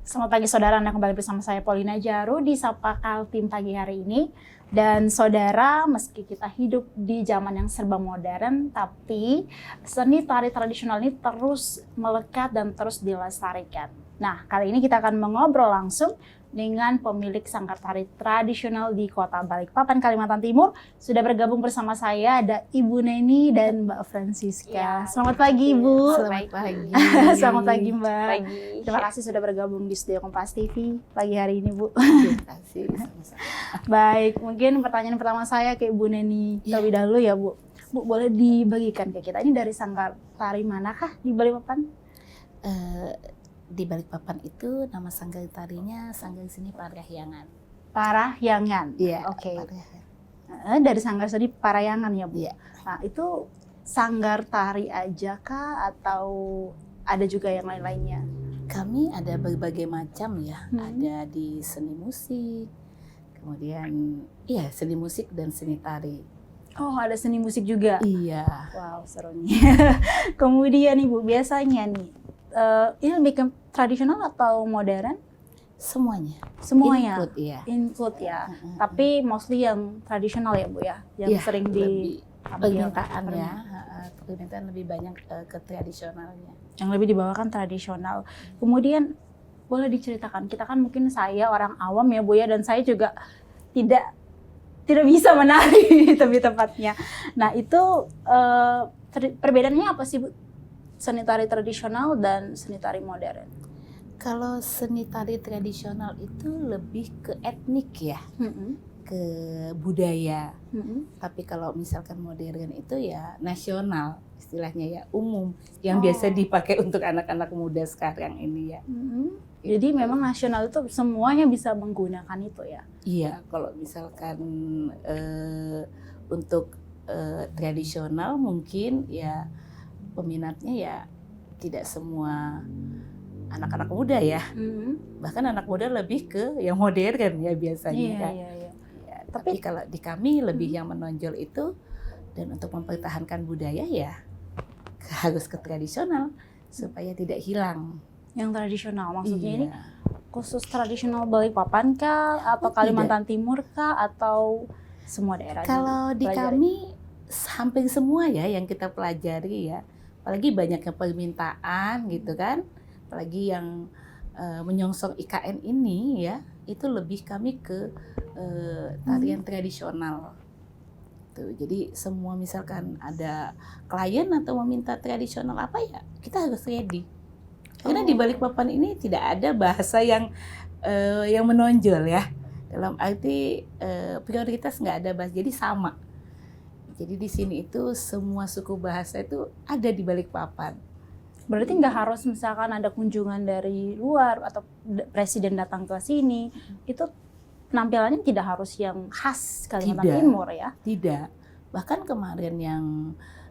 Selamat pagi saudara, Anda kembali bersama saya Paulina Jaru di Sapa Kaltim pagi hari ini. Dan saudara, meski kita hidup di zaman yang serba modern, tapi seni tari tradisional ini terus melekat dan terus dilestarikan. Nah, kali ini kita akan mengobrol langsung dengan pemilik sanggar tari tradisional di Kota Balikpapan, Kalimantan Timur. Sudah bergabung bersama saya ada Ibu Neni dan Mbak Francisca. Ya, Selamat pagi, Ibu. Selamat pagi. Selamat pagi, Mbak. Pagi. Terima kasih sudah bergabung di Studio Kompas TV pagi hari ini, Bu. Terima kasih. Sama-sama. Baik, mungkin pertanyaan pertama saya ke Ibu Neni terlebih dahulu ya, Bu. Bu, boleh dibagikan ke kita, ini dari sanggar tari manakah di Balikpapan? Di Balikpapan itu nama sanggar tarinya Sanggar Seni Parahyangan. Parahyangan. Iya. Oke. Parahyangan. Dari sanggar seni Parahyangan ya, Bu. Iya. Nah, itu sanggar tari aja kah atau ada juga yang lain-lainnya? Kami ada berbagai macam ya. Hmm. Ada di seni musik, kemudian seni musik dan seni tari. Oh, ada seni musik juga. Iya. Wow, serunya. Kemudian Ibu, biasanya nih, ini lebih ke tradisional atau modern? Semuanya. Semuanya. Include, iya. Include ya. Tapi mostly yang tradisional ya, Bu ya, yang Iya, sering lebih permintaan diambil. ya. Permintaan lebih banyak ke tradisionalnya. Yang lebih dibawakan tradisional. Kemudian boleh diceritakan, kita kan mungkin saya orang awam ya, Bu ya, dan saya juga tidak bisa menari lebih tepatnya. Nah, itu perbedaannya apa sih, Bu? Seni tari tradisional dan seni tari modern. Kalau seni tari tradisional itu lebih ke etnik ya, ke budaya. Tapi kalau misalkan modern itu ya nasional, istilahnya ya umum, yang biasa dipakai untuk anak-anak muda sekarang ini ya. Jadi memang nasional itu semuanya bisa menggunakan itu ya? Iya, kalau misalkan untuk tradisional mungkin ya peminatnya ya tidak semua anak-anak muda ya. Bahkan anak muda lebih ke yang modern ya biasanya kan. Iya. Ya, tapi kalau di kami lebih yang menonjol itu, dan untuk mempertahankan budaya ya harus ke tradisional supaya tidak hilang. Yang tradisional maksudnya ini Iya. khusus tradisional Balikpapan kah atau Kalimantan Timur kah atau semua daerah? Kalau di kami hampir semua ya yang kita pelajari ya. Apalagi banyaknya permintaan gitu kan. Apalagi yang menyongsong IKN ini ya, itu lebih kami ke tarian tradisional. Tuh, jadi semua misalkan ada klien atau meminta tradisional apa ya, kita harus ready. Karena di Balikpapan ini tidak ada bahasa yang menonjol ya. Dalam arti prioritas nggak ada bahasa, jadi sama. Jadi di sini itu semua suku bahasa itu ada di Balikpapan. Berarti nggak harus misalkan ada kunjungan dari luar atau presiden datang ke sini, itu penampilannya tidak harus yang khas Kalimantan Timur ya? Tidak. Bahkan kemarin yang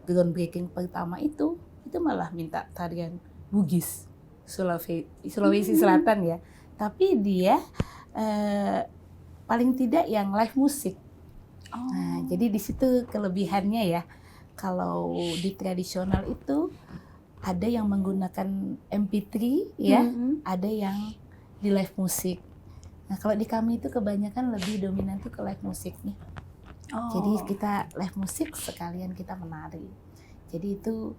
groundbreaking pertama itu malah minta tarian Bugis Sulawesi Selatan ya. Tapi dia paling tidak yang live musik. Nah, jadi di situ kelebihannya ya. Kalau di tradisional itu ada yang menggunakan MP3 ya, ada yang di live musik. Nah, kalau di kami itu kebanyakan lebih dominan tuh ke live musiknya. Jadi kita live musik sekalian kita menari. Jadi itu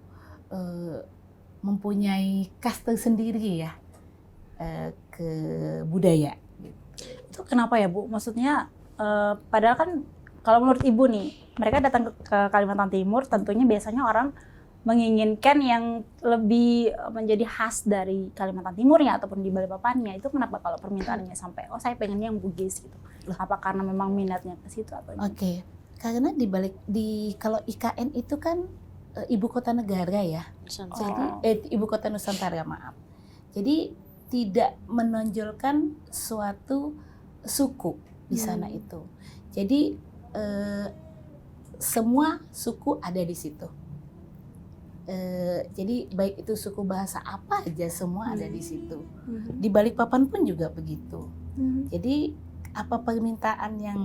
mempunyai khas tersendiri ya ke budaya. Itu kenapa ya, Bu? Maksudnya padahal kan kalau menurut Ibu nih, mereka datang ke Kalimantan Timur tentunya biasanya orang menginginkan yang lebih menjadi khas dari Kalimantan Timurnya ataupun di Balikpapannya. Itu kenapa kalau permintaannya sampai saya pengennya yang Bugis gitu. Apa karena memang minatnya ke situ atau Oke. Karena kalau IKN itu kan ibu kota negara ya. Jadi ibu kota Nusantara, maaf. Jadi tidak menonjolkan suatu suku di sana itu. Jadi semua suku ada di situ. Jadi baik itu suku bahasa apa aja semua ada di situ. Di Balikpapan pun juga begitu. Jadi apa permintaan yang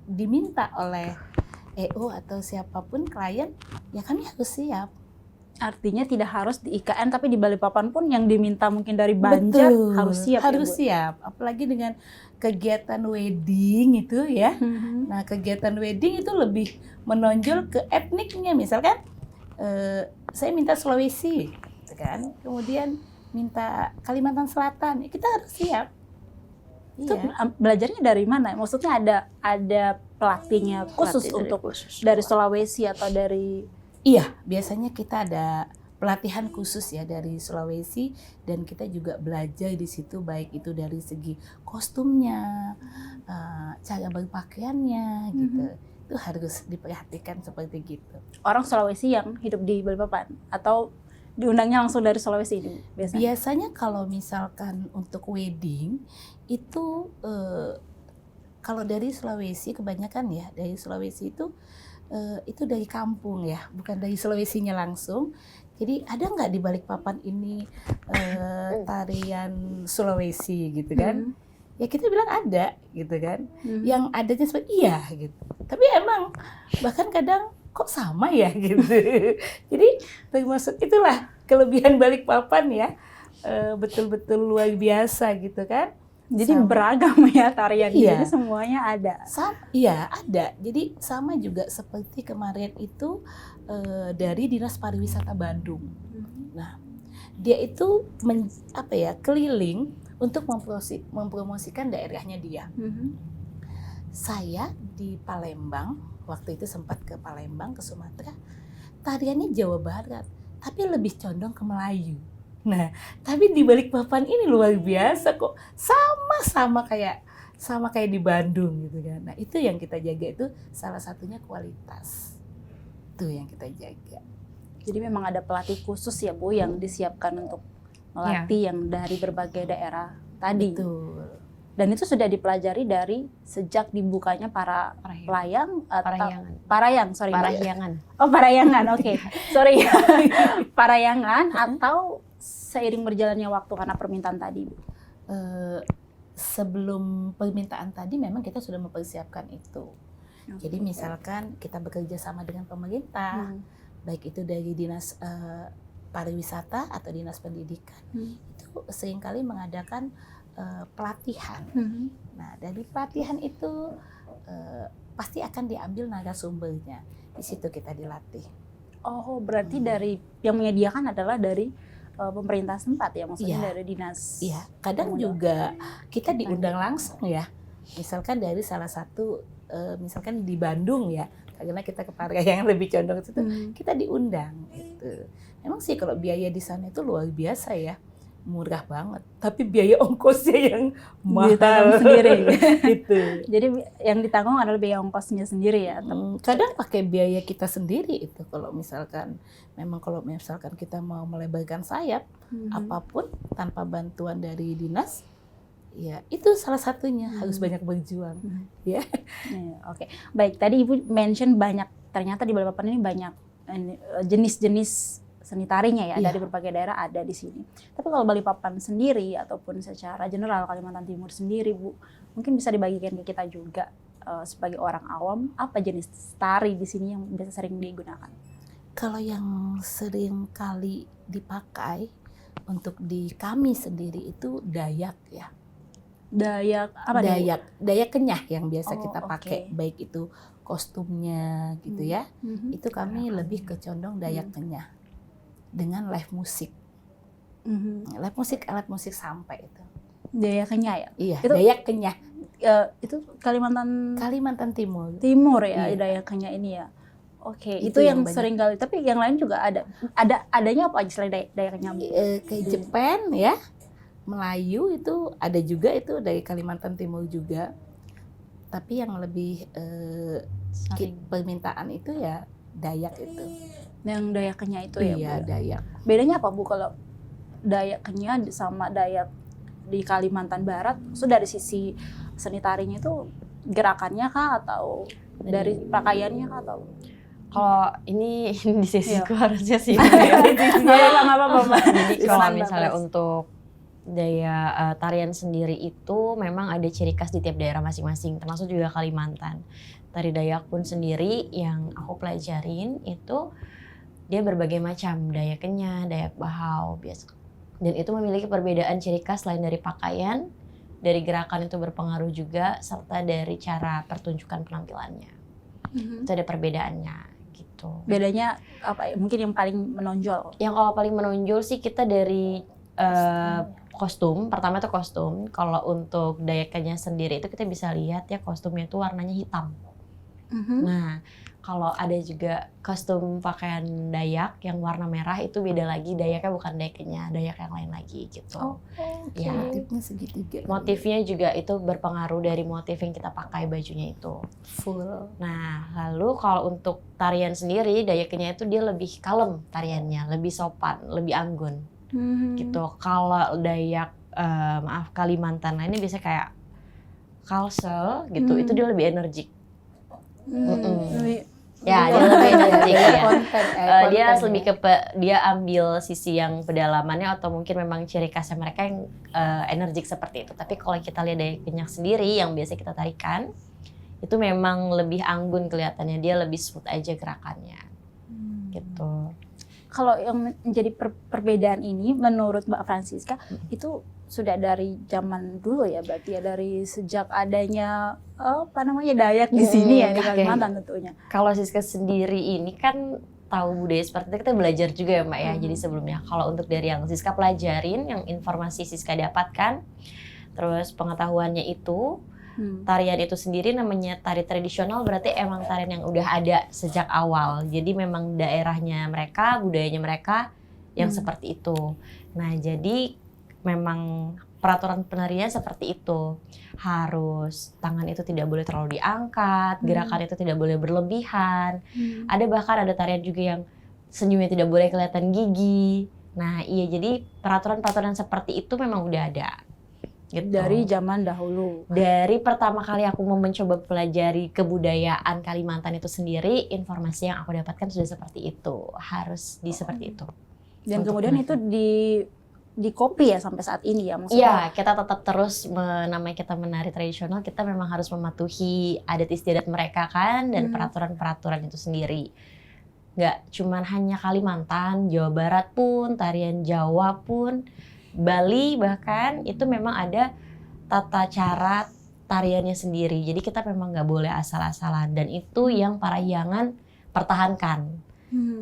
diminta oleh EO atau siapapun klien, ya kami harus siap. Artinya tidak harus di IKN, tapi di Balikpapan pun yang diminta mungkin dari Banjar Betul, harus siap. harus ya, Bu? siap. Apalagi dengan kegiatan wedding itu ya. Nah, kegiatan wedding itu lebih menonjol ke etniknya. Misalkan saya minta Sulawesi, gitu kan. Kemudian minta Kalimantan Selatan, kita harus siap. Itu Iya. belajarnya dari mana? Maksudnya ada pelatihnya khusus Pelatih untuk khusus. dari Sulawesi atau dari Iya, biasanya kita ada pelatihan khusus ya dari Sulawesi, dan kita juga belajar di situ baik itu dari segi kostumnya, cara berpakaiannya gitu. Itu harus diperhatikan seperti gitu. orang Sulawesi yang hidup di Balikpapan atau diundangnya langsung dari Sulawesi ini biasanya? Biasanya kalau misalkan untuk wedding itu kalau dari Sulawesi kebanyakan ya, dari Sulawesi itu dari kampung ya, bukan dari Sulawesinya langsung. Jadi ada nggak di Balikpapan ini tarian Sulawesi gitu kan? Ya kita bilang ada gitu kan. Yang adanya seperti iya gitu. Tapi emang bahkan kadang kok sama ya gitu. Jadi termasuk itulah kelebihan Balikpapan ya. Betul-betul luar biasa gitu kan. Jadi Sama. beragam ya tarian Iya. ini semuanya ada. Iya ada. Jadi sama juga seperti kemarin itu dari Dinas Pariwisata Bandung. Nah, dia itu keliling untuk mempromosikan daerahnya dia. Saya di Palembang, waktu itu sempat ke Palembang, ke Sumatera, tariannya Jawa Barat, tapi lebih condong ke Melayu. Nah, tapi di Balikpapan ini luar biasa kok, sama kayak di Bandung gitu kan. Nah, itu yang kita jaga, itu salah satunya kualitas. Itu yang kita jaga. Jadi memang ada pelatih khusus ya Bu yang disiapkan untuk melatih yang dari berbagai daerah tadi. Betul. Dan itu sudah dipelajari dari sejak dibukanya para pelayang atau Parahyangan. Oh, Parahyangan. Oke. Sorry. Parahyangan atau seiring berjalannya waktu karena permintaan tadi, Bu? Sebelum permintaan tadi memang kita sudah mempersiapkan itu. Jadi misalkan kita bekerja sama dengan pemerintah, baik itu dari dinas pariwisata atau dinas pendidikan, itu seringkali mengadakan pelatihan. Nah, dari pelatihan itu pasti akan diambil narasumbernya. Di situ kita dilatih. Oh, berarti dari yang menyediakan adalah dari pemerintah setempat ya, maksudnya Iya. dari dinas. Iya, kadang Pemuda. juga kita diundang langsung ya. Misalkan dari salah satu, misalkan di Bandung ya, karena kita ke Parahyangan lebih condong ke situ, kita diundang gitu. Memang sih kalau biaya di sana itu luar biasa ya, murah banget. Tapi biaya ongkosnya yang mahal Ditanggung sendiri. gitu. Jadi yang ditanggung adalah biaya ongkosnya sendiri ya. Kadang pakai biaya kita sendiri itu kalau misalkan kita mau melebarkan sayap apapun tanpa bantuan dari dinas, ya itu salah satunya harus banyak berjuang. Ya. Oke. Baik, tadi Ibu mention ternyata di Balikpapan ini banyak jenis-jenis seni tarinya ya, Iya. dari berbagai daerah ada di sini. Tapi kalau Balikpapan sendiri ataupun secara general Kalimantan Timur sendiri, Bu, mungkin bisa dibagikan ke kita juga sebagai orang awam, apa jenis tari di sini yang biasa sering digunakan? Kalau yang sering kali dipakai untuk di kami sendiri itu Dayak ya. Dayak apa nih, Bu? Dayak Kenyah yang biasa Oh, kita pakai, oke. baik itu kostumnya gitu ya. Itu kami lebih ke condong Dayak Kenyah dengan live musik. Alat musik sampai itu. Dayak Kenyah ya? Iya, Itu- Dayak Kenyah, Itu Kalimantan Kalimantan Timur. Timur ya, Iya. Dayak Kenyah ini ya. Oke, Itu itu yang yang banyak. sering kali. Tapi yang lain juga ada. Adanya apa aja selain Dayak Kenyah, Bu? Kayak Jepen ya, Melayu itu ada juga, itu dari Kalimantan Timur juga. Tapi yang lebih permintaan itu ya Dayak itu. Yang Dayak Kenyah itu ya, Iya, Bu? Dayak. Bedanya apa, Bu, kalau Dayak Kenyah sama Dayak di Kalimantan Barat? So dari sisi seni tarinya itu gerakannya kah atau dari pakaiannya kah atau? Kalau ini di sisiku harusnya sih. Nggak apa-apa, Mbak. Jadi kalau Silakan, misalnya Mbak. untuk daya tarian sendiri itu memang ada ciri khas di tiap daerah masing-masing, termasuk juga Kalimantan. Tari Dayak pun sendiri yang aku pelajarin itu dia berbagai macam, Dayak Kenya, Dayak Bahau biasa. Dan itu memiliki perbedaan ciri khas lain dari pakaian, dari gerakan itu berpengaruh juga, serta dari cara pertunjukan penampilannya. Itu ada perbedaannya gitu. Bedanya apa ya? Mungkin yang paling menonjol. Yang kalau paling menonjol sih kita dari kostum. Pertama itu kostum. Kalau untuk Dayak Kenya sendiri itu kita bisa lihat ya kostumnya itu warnanya hitam. Nah, kalau ada juga kostum pakaian Dayak yang warna merah itu beda lagi. Dayaknya bukan Dayak Kenya, Dayak yang lain lagi gitu. Ya. Motifnya segitiga. Motifnya juga itu berpengaruh dari motif yang kita pakai bajunya itu. Full. Nah, lalu kalau untuk tarian sendiri, Dayak Kenya itu dia lebih kalem tariannya, lebih sopan, lebih anggun gitu. Kalau Dayak Kalimantan lainnya biasanya kayak Kalsel gitu, itu dia lebih energik. Ya, dia lebih energik ya. Dia lebih ke dia ambil sisi yang pedalamannya atau mungkin memang ciri khasnya mereka yang energik seperti itu. Tapi kalau kita lihat Dayak Kenya sendiri yang biasa kita tarikan, itu memang lebih anggun kelihatannya, dia lebih smooth aja gerakannya. Gitu. Kalau yang menjadi perbedaan ini menurut Mbak Francisca itu sudah dari zaman dulu ya, berarti ya dari sejak adanya Dayak di sini ya di Kalimantan tentunya. Kalau Siska sendiri ini kan tahu budaya seperti itu kita belajar juga ya Mbak ya. Jadi sebelumnya kalau untuk dari yang Siska pelajarin, yang informasi Siska dapatkan, terus pengetahuannya itu tarian itu sendiri namanya tari tradisional, berarti emang tarian yang udah ada sejak awal. Jadi memang daerahnya mereka, budayanya mereka yang seperti itu. Nah, jadi memang peraturan penariannya seperti itu. Harus tangan itu tidak boleh terlalu diangkat, gerakan itu tidak boleh berlebihan. Ada bahkan ada tarian juga yang senyumnya tidak boleh kelihatan gigi. Nah, iya, jadi peraturan-peraturan seperti itu memang udah ada. Gitu. Dari zaman dahulu. Dari pertama kali aku mau mencoba pelajari kebudayaan Kalimantan itu sendiri, informasi yang aku dapatkan sudah seperti itu, harus seperti itu. Dan kemudian itu di copy ya sampai saat ini ya maksudnya? Iya, kita tetap terus namanya kita menari tradisional, kita memang harus mematuhi adat istiadat mereka kan dan peraturan-peraturan itu sendiri. Nggak cuman hanya Kalimantan, Jawa Barat pun, tarian Jawa pun, Bali bahkan itu memang ada tata cara tariannya sendiri. Jadi kita memang nggak boleh asal-asalan dan itu yang parahyangan pertahankan.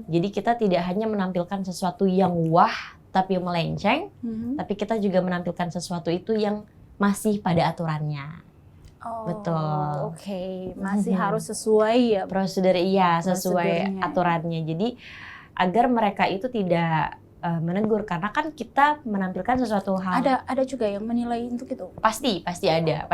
Jadi kita tidak hanya menampilkan sesuatu yang wah tapi melenceng, tapi kita juga menampilkan sesuatu itu yang masih pada aturannya. Betul. Oke, masih harus sesuai ya prosedur, iya sesuai aturannya. Jadi agar mereka itu tidak menegur, karena kan kita menampilkan sesuatu hal. Ada juga yang menilai untuk itu. Pasti ada.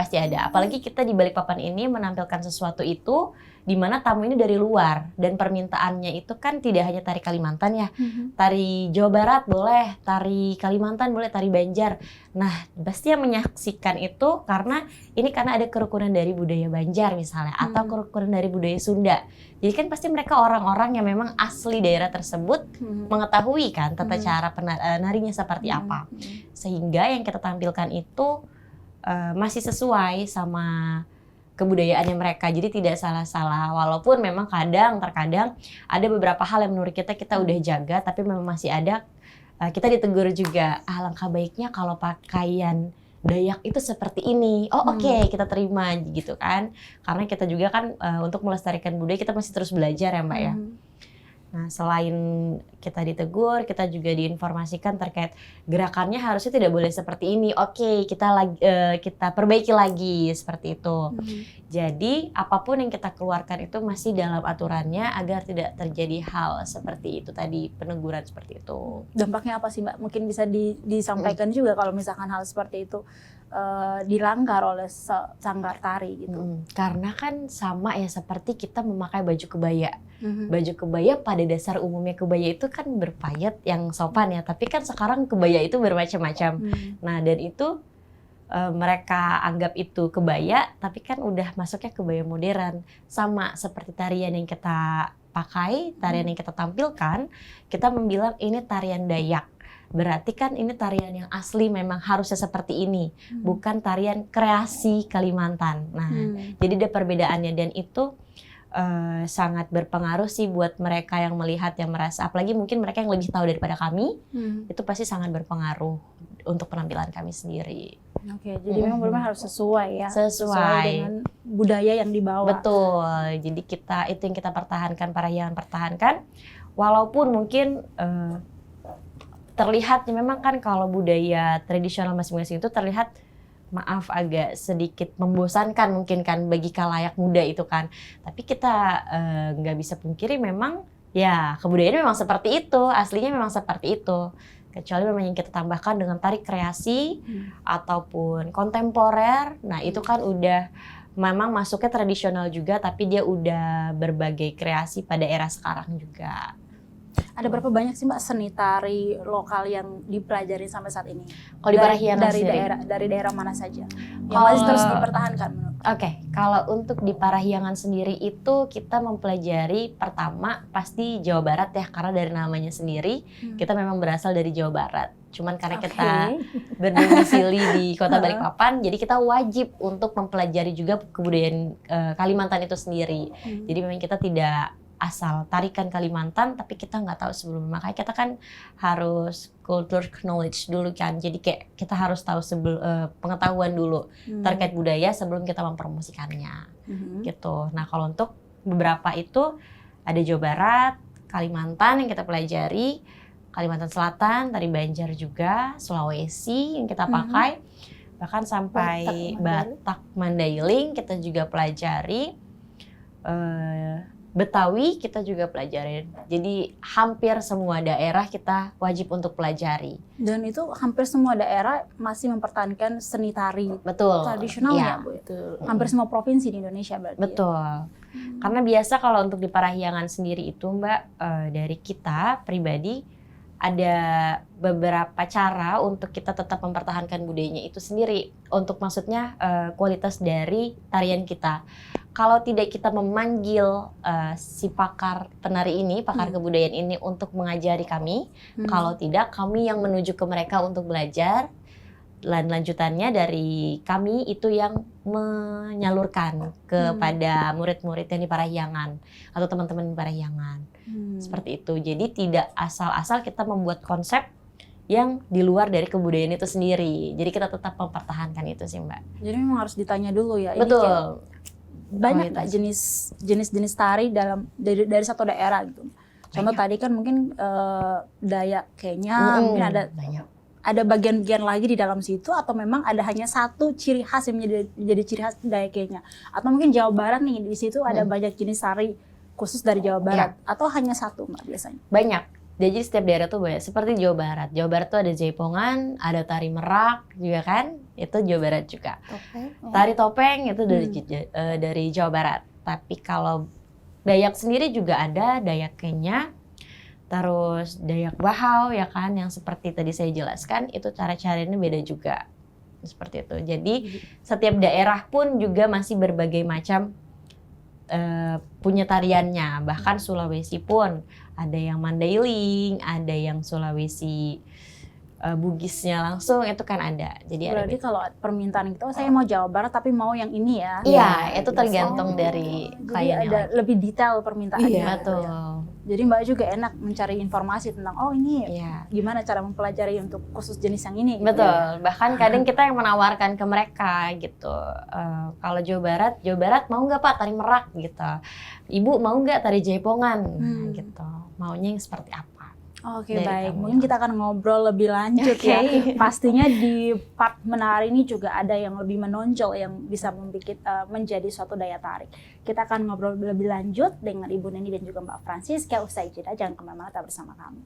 Apalagi kita di Balikpapan ini menampilkan sesuatu itu di mana tamu ini dari luar dan permintaannya itu kan tidak hanya tari Kalimantan ya. Tari Jawa Barat boleh, tari Kalimantan boleh, tari Banjar. Nah, pasti yang menyaksikan itu karena ada kerukunan dari budaya Banjar misalnya atau kerukunan dari budaya Sunda. Jadi kan pasti mereka orang-orang yang memang asli daerah tersebut mengetahui kan tata cara narinya seperti apa. Sehingga yang kita tampilkan itu masih sesuai sama kebudayaannya mereka. Jadi tidak salah-salah. Walaupun memang terkadang ada beberapa hal yang menurut kita udah jaga, tapi memang masih ada kita ditegur juga. Alangkah baiknya kalau pakaian Dayak itu seperti ini. Oke, kita terima gitu kan. Karena kita juga kan untuk melestarikan budaya kita masih terus belajar ya Mbak ya. Nah, selain kita ditegur, kita juga diinformasikan terkait gerakannya harusnya tidak boleh seperti ini. Oke, kita perbaiki lagi seperti itu. Jadi, apapun yang kita keluarkan itu masih dalam aturannya agar tidak terjadi hal seperti itu tadi, peneguran seperti itu. Dampaknya apa sih Mbak? Mungkin bisa disampaikan juga kalau misalkan hal seperti itu dilanggar oleh sanggar tari gitu. Karena kan sama ya seperti kita memakai baju kebaya. Baju kebaya pada dasar umumnya kebaya itu kan berpayet yang sopan ya, tapi kan sekarang kebaya itu bermacam-macam. Nah, dan itu mereka anggap itu kebaya, tapi kan udah masuknya kebaya modern. Sama seperti tarian yang kita pakai, tarian yang kita tampilkan, kita membilang ini tarian Dayak. Berarti kan ini tarian yang asli memang harusnya seperti ini, bukan tarian kreasi Kalimantan. Nah, jadi ada perbedaannya dan itu sangat berpengaruh sih buat mereka yang melihat, yang merasa, apalagi mungkin mereka yang lebih tahu daripada kami, itu pasti sangat berpengaruh untuk penampilan kami sendiri. Oke, jadi memang benar harus sesuai ya. Sesuai dengan budaya yang dibawa. Betul. Jadi itu yang kita pertahankan, Parahyangan pertahankan. Walaupun mungkin terlihatnya memang kan kalau budaya tradisional masing-masing itu terlihat, maaf, agak sedikit membosankan mungkin kan bagi khalayak muda itu kan. Tapi kita nggak bisa pungkiri memang ya kebudayaan memang seperti itu, aslinya memang seperti itu. Kecuali memang yang kita tambahkan dengan tari kreasi ataupun kontemporer, nah itu kan udah memang masuknya tradisional juga, tapi dia udah berbagai kreasi pada era sekarang juga. Ada berapa banyak sih Mbak seni tari lokal yang dipelajari sampai saat ini? Kalau di Parahyangan dari daerah mana saja yang masih terus dipertahankan menurut? Oke, kalau untuk di Parahyangan sendiri itu kita mempelajari pertama pasti Jawa Barat ya, karena dari namanya sendiri kita memang berasal dari Jawa Barat. Cuman karena kita berdomisili di Kota Balikpapan, jadi kita wajib untuk mempelajari juga kebudayaan Kalimantan itu sendiri. Jadi memang kita tidak asal tarikan Kalimantan, tapi kita nggak tahu sebelumnya. Makanya kita kan harus culture knowledge dulu kan. Jadi kayak kita harus tahu pengetahuan dulu terkait budaya sebelum kita mempromosikannya. Gitu. Nah kalau untuk beberapa itu ada Jawa Barat, Kalimantan yang kita pelajari, Kalimantan Selatan, tari Banjar juga, Sulawesi yang kita pakai, bahkan sampai Batak Mandailing kita juga pelajari. Betawi kita juga pelajarin. Jadi hampir semua daerah kita wajib untuk pelajari. Dan itu hampir semua daerah masih mempertahankan seni tari tradisional ya Bu? Hampir semua provinsi di Indonesia berarti. Betul. Karena biasa kalau untuk di Parahyangan sendiri itu Mbak, dari kita pribadi ada beberapa cara untuk kita tetap mempertahankan budayanya itu sendiri. Untuk maksudnya kualitas dari tarian kita. Kalau tidak kita memanggil si pakar penari ini, pakar kebudayaan ini untuk mengajari kami, kalau tidak kami yang menuju ke mereka untuk belajar, dan lanjutannya dari kami itu yang menyalurkan kepada murid-murid yang di Parahyangan atau teman-teman di Parahyangan. Seperti itu. Jadi tidak asal-asal kita membuat konsep yang di luar dari kebudayaan itu sendiri. Jadi kita tetap mempertahankan itu sih Mbak. Jadi memang harus ditanya dulu ya. Betul. Banyak nggak jenis tari dari satu daerah gitu. Contoh tadi kan mungkin Dayak Kenya, mungkin ada bagian-bagian lagi di dalam situ, atau memang ada hanya satu ciri khas yang menjadi ciri khas Dayak Kenya, atau mungkin Jawa Barat nih di situ ada banyak jenis tari khusus dari Jawa Barat, atau hanya satu Mbak biasanya? Banyak. Jadi setiap daerah tuh banyak. Seperti Jawa Barat. Jawa Barat tuh ada jaipongan, ada tari merak juga kan. Itu Jawa Barat juga. Tari topeng itu dari Jawa Barat. Tapi kalau Dayak sendiri juga ada, Dayak Kenya, terus Dayak Bahau ya kan, yang seperti tadi saya jelaskan, itu cara-caranya beda juga. Seperti itu. Jadi setiap daerah pun juga masih berbagai macam punya tariannya. Bahkan Sulawesi pun ada yang Mandailing, ada yang Sulawesi Bugisnya langsung, itu kan ada. Jadi berarti kalau permintaan itu saya mau Jawa Barat tapi mau yang ini ya. Iya, itu tergantung dari kliennya. Jadi ada lebih detail permintaannya. Iya, betul. Jadi Mbak juga enak mencari informasi tentang ini gimana cara mempelajari untuk khusus jenis yang ini. Betul. Bahkan kadang kita yang menawarkan ke mereka gitu. Kalau Jawa Barat mau nggak Pak tari merak gitu. Ibu mau nggak tari jaipongan gitu. Maunya yang seperti apa? Oke, baik. Mungkin kita akan ngobrol lebih lanjut ya. Pastinya di part menari ini juga ada yang lebih menonjol yang bisa menjadi suatu daya tarik. Kita akan ngobrol lebih lanjut dengan Ibu Neni dan juga Mbak Francisca usai jeda. Jangan kemana-mana, tetap bersama kami.